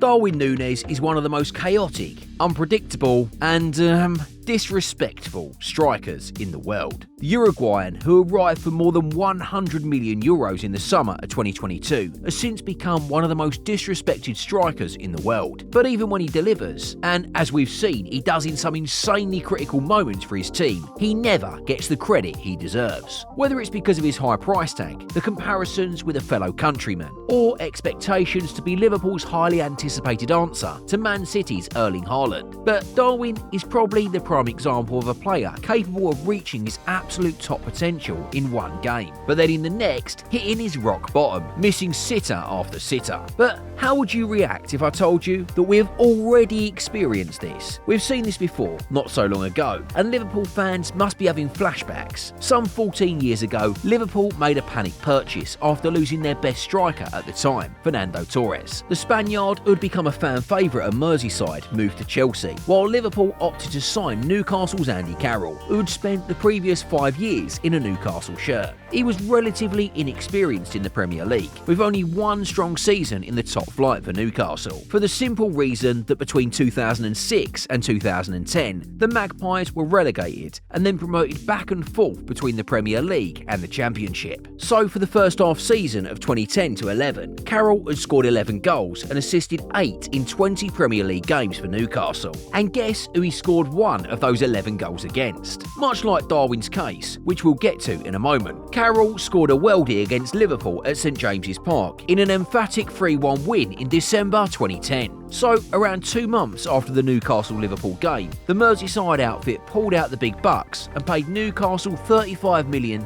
Darwin Nunez is one of the most chaotic, unpredictable and disrespectful strikers in the world. The Uruguayan, who arrived for more than €100 million in the summer of 2022, has since become one of the most disrespected strikers in the world. But even when he delivers, and as we've seen he does in some insanely critical moments for his team, he never gets the credit he deserves. Whether it's because of his high price tag, the comparisons with a fellow countryman, or expectations to be Liverpool's highly anticipated answer to Man City's Erling Haaland. But Darwin is probably the prime example of a player capable of reaching his absolute top potential in one game, but then in the next hitting his rock bottom, missing sitter after sitter. But how would you react if I told you that we have already experienced this? We've seen this before, not so long ago, and Liverpool fans must be having flashbacks. Some 14 years ago, Liverpool made a panic purchase after losing their best striker at the time, Fernando Torres. The Spaniard, who had become a fan favourite at Merseyside, moved to Chelsea, while Liverpool opted to sign Newcastle's Andy Carroll, who had spent the previous 5 years in a Newcastle shirt. He was relatively inexperienced in the Premier League, with only one strong season in the top flight for Newcastle, for the simple reason that between 2006 and 2010, the Magpies were relegated and then promoted back and forth between the Premier League and the Championship. So for the first half season of 2010 to 11, Carroll had scored 11 goals and assisted 8 in 20 Premier League games for Newcastle. And guess who he scored one of those 11 goals against? Much like Darwin's case, which we'll get to in a moment, Carroll scored a worldie against Liverpool at St James's Park in an emphatic 3-1 win in December 2010. So, around 2 months after the Newcastle-Liverpool game, the Merseyside outfit pulled out the big bucks and paid Newcastle £35 million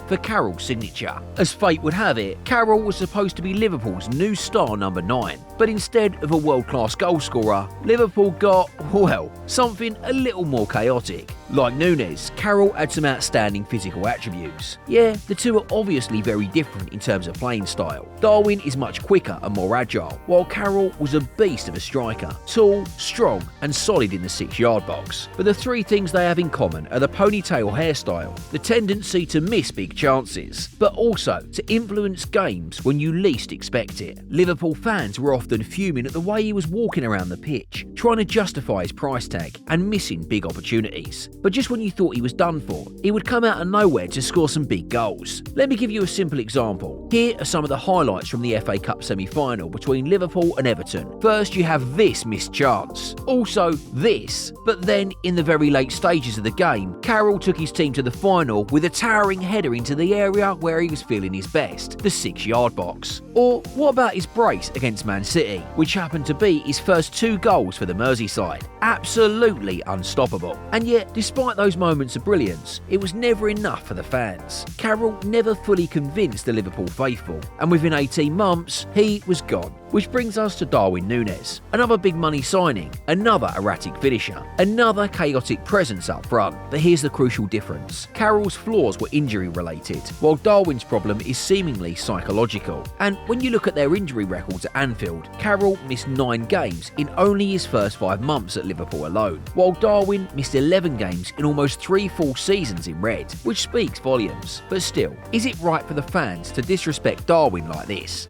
for Carroll's signature. As fate would have it, Carroll was supposed to be Liverpool's new star number 9, but instead of a world-class goalscorer, Liverpool got, well, something a little more chaotic. Like Nunez, Carroll had some outstanding physical attributes. Yeah, the two are obviously very different in terms of playing style. Darwin is much quicker and more agile, while Carroll was a beast of a striker, tall, strong and solid in the 6-yard box. But the three things they have in common are the ponytail hairstyle, the tendency to miss big chances, but also to influence games when you least expect it. Liverpool fans were often fuming at the way he was walking around the pitch, trying to justify his price tag and missing big opportunities. But just when you thought he was done for, he would come out of nowhere to score some big goals. Let me give you a simple example. Here are some of the highlights from the FA Cup semi-final between Liverpool and Everton. First, you have this missed chance. Also this. But then, in the very late stages of the game, Carroll took his team to the final with a towering header into the area where he was feeling his best, the 6-yard box. Or what about his brace against Man City, which happened to be his first 2 goals for the Merseyside? Absolutely unstoppable. And yet, despite those moments of brilliance, it was never enough for the fans. Carroll never fully convinced the Liverpool faithful, and within 18 months, he was gone. Which brings us to Darwin Nunez. Another big money signing, another erratic finisher, another chaotic presence up front. But here's the crucial difference. Carroll's flaws were injury related, while Darwin's problem is seemingly psychological. And when you look at their injury records at Anfield, Carroll missed 9 games in only his first 5 months at Liverpool alone, while Darwin missed 11 games in almost 3 full seasons in red, which speaks volumes. But still, is it right for the fans to disrespect Darwin like this?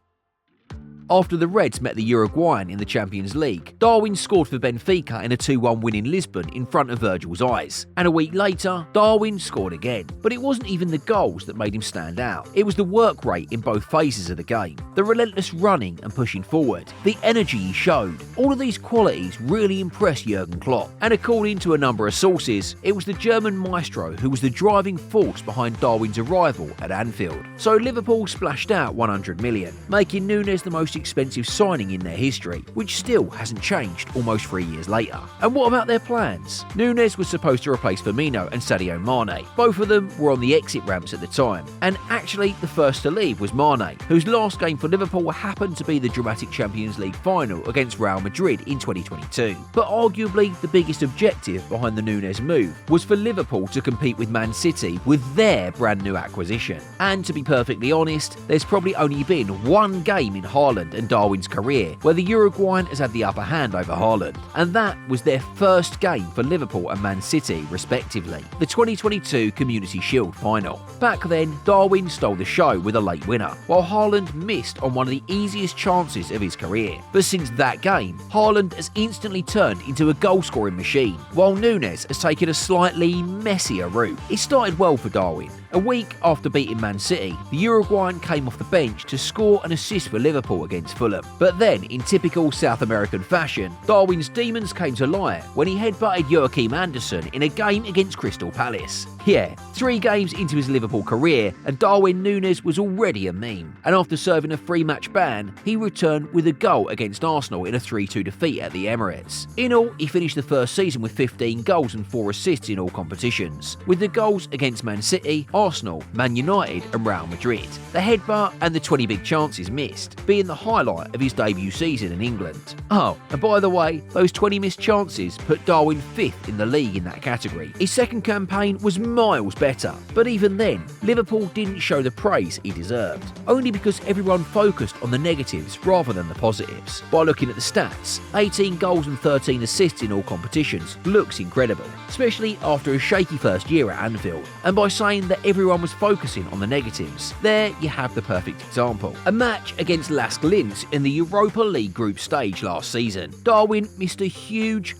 After the Reds met the Uruguayan in the Champions League, Darwin scored for Benfica in a 2-1 win in Lisbon in front of Virgil's eyes. And a week later, Darwin scored again. But it wasn't even the goals that made him stand out. It was the work rate in both phases of the game, the relentless running and pushing forward, the energy he showed. All of these qualities really impressed Jurgen Klopp. And according to a number of sources, it was the German maestro who was the driving force behind Darwin's arrival at Anfield. So Liverpool splashed out $100 million, making Nunez the most expensive signing in their history, which still hasn't changed almost 3 years later. And what about their plans? Nunez was supposed to replace Firmino and Sadio Mane. Both of them were on the exit ramps at the time, and actually the first to leave was Mane, whose last game for Liverpool happened to be the dramatic Champions League final against Real Madrid in 2022. But arguably the biggest objective behind the Nunez move was for Liverpool to compete with Man City with their brand new acquisition. And to be perfectly honest, there's probably only been one game in Haaland Haaland and Darwin's career, where the Uruguayan has had the upper hand over Haaland, and that was their first game for Liverpool and Man City, respectively, the 2022 Community Shield final. Back then, Darwin stole the show with a late winner, while Haaland missed on one of the easiest chances of his career. But since that game, Haaland has instantly turned into a goal-scoring machine, while Nunez has taken a slightly messier route. It started well for Darwin. A week after beating Man City, the Uruguayan came off the bench to score an assist for Liverpool against Fulham. But then, in typical South American fashion, Darwin's demons came to light when he headbutted Joachim Andersen in a game against Crystal Palace. Yeah, 3 games into his Liverpool career, and Darwin Nunez was already a meme. And after serving a 3-match ban, he returned with a goal against Arsenal in a 3-2 defeat at the Emirates. In all, he finished the first season with 15 goals and 4 assists in all competitions, with the goals against Man City, Arsenal, Man United and Real Madrid. The headbutt and the 20 big chances missed, being the highlight of his debut season in England. Oh, and by the way, those 20 missed chances put Darwin 5th in the league in that category. His second campaign was miles better, but even then, Liverpool didn't show the praise he deserved, only because everyone focused on the negatives rather than the positives. By looking at the stats, 18 goals and 13 assists in all competitions looks incredible, especially after a shaky first year at Anfield. And by saying that everyone was focusing on the negatives, there you have the perfect example. A match against Lask Linz in the Europa League group stage last season. Darwin missed a huge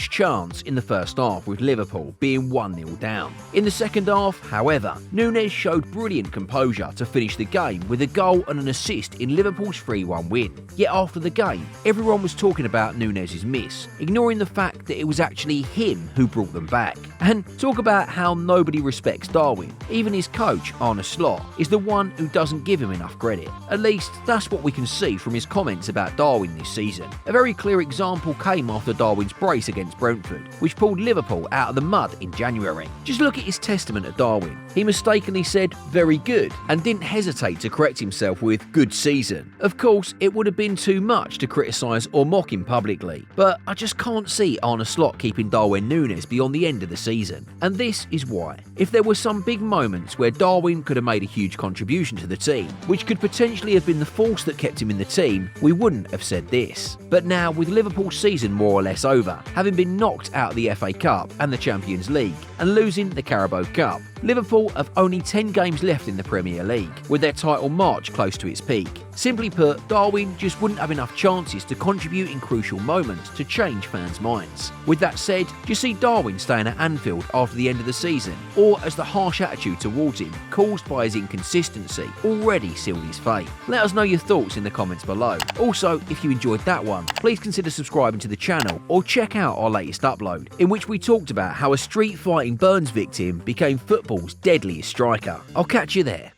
chance in the first half, with Liverpool being 1-0 down. In the second half, however, Nunez showed brilliant composure to finish the game with a goal and an assist in Liverpool's 3-1 win. Yet after the game, everyone was talking about Nunez's miss, ignoring the fact that it was actually him who brought them back. And talk about how nobody respects Darwin. Even his coach, Arne Slot, is the one who doesn't give him enough credit. At least, that's what we can see from his comments about Darwin this season. A very clear example came after Darwin's brace against Brentford, which pulled Liverpool out of the mud in January. Just look at his testament of Darwin. He mistakenly said very good and didn't hesitate to correct himself with good season. Of course, it would have been too much to criticise or mock him publicly, but I just can't see Arne Slot keeping Darwin Nunez beyond the end of the season. And this is why. If there were some big moments where Darwin could have made a huge contribution to the team, which could potentially have been the force that kept him in the team, we wouldn't have said this. But now, with Liverpool's season more or less over, having been knocked out of the FA Cup and the Champions League, and losing the Carabao Cup, Liverpool have only 10 games left in the Premier League, with their title march close to its peak. Simply put, Darwin just wouldn't have enough chances to contribute in crucial moments to change fans' minds. With that said, do you see Darwin staying at Anfield after the end of the season, or as the harsh attitude towards him caused by his inconsistency already sealed his fate? Let us know your thoughts in the comments below. Also, if you enjoyed that one, please consider subscribing to the channel or check out our latest upload, in which we talked about how a street fighting Burns victim became football's deadliest striker. I'll catch you there.